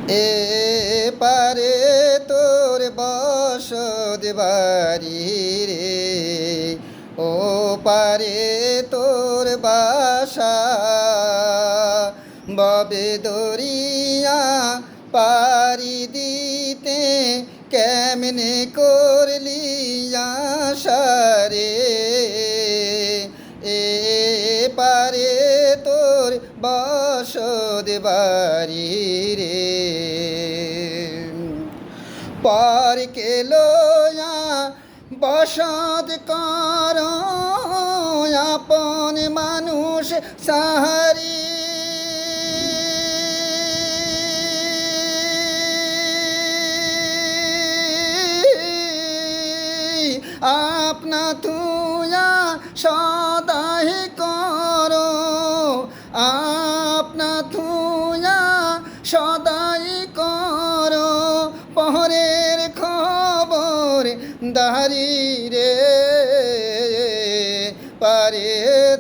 এ পারে তোর বসত বাড়ি রে, ও পারে তোর বাসা। ববে দরিয়া পারি দিতে কেমনে করলি আশা রে, এ পারে তোর বসত বাড়ি রে। পরকে লয়া বসত কর আপন মানুষ সাহারি, আপনা তুয়া সদাই করো, আপনা তুয়া সদাই করো পহরের খবর দারি রে, পারে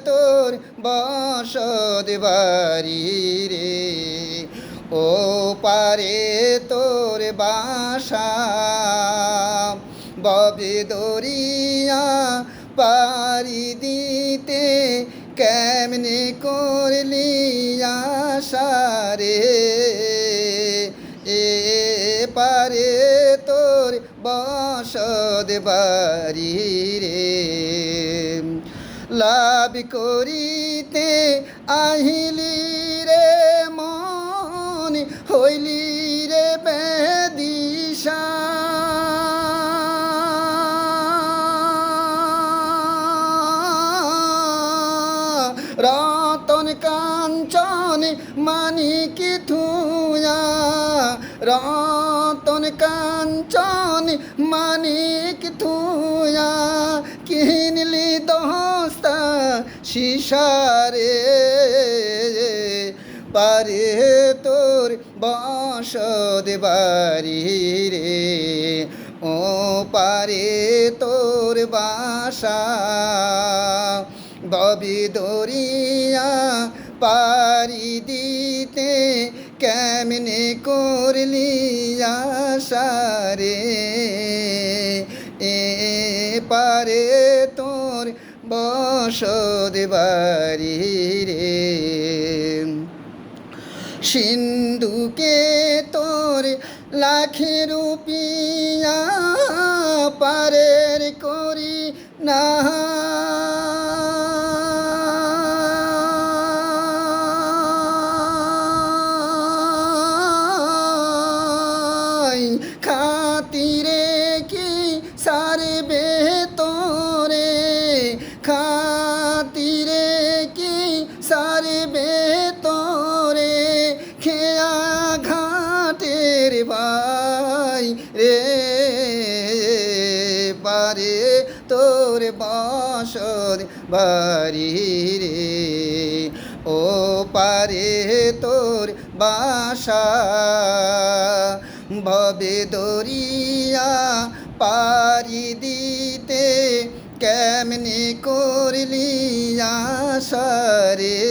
তোর বসত বাড়ি রে, ও পারে তোর বাসা। ববে দরিয়া পারি দিতে কেমনে করলি আশা রে, এ পারে তোর বসত বাড়ি রে। লাভ করিতে আহিলি রে মন, হইলি রে বেদিশা। রতন কাঞ্চন মানিক থুয়া, রতন কাঞ্চন মানিক থুয়া কিনলি দস্তা শিশারে, পারে তোর বসত বাড়ি রে, ও পারে তোর বাসা। ববে দরিয়া পারি দিতে কেমনে করলি আশা রে, এ পারে তোর বসত বাড়ি রে। সিন্ধুকে তোর লাখে রুপিয়া পারের করি না, খাতিরে কি সারবে তোরে, খাতিরে কি সারবে তোরে খেয়া ঘাটের ভাই রে, পারে তোর বসত বাড়ি রে, ও পারে তোর বাসা। ভবে দরিয়া পারি দিতে কেমনে করলি আশা রে,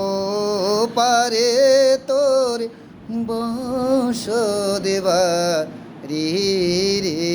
ও পারে তোর বসত বাড়ি রে।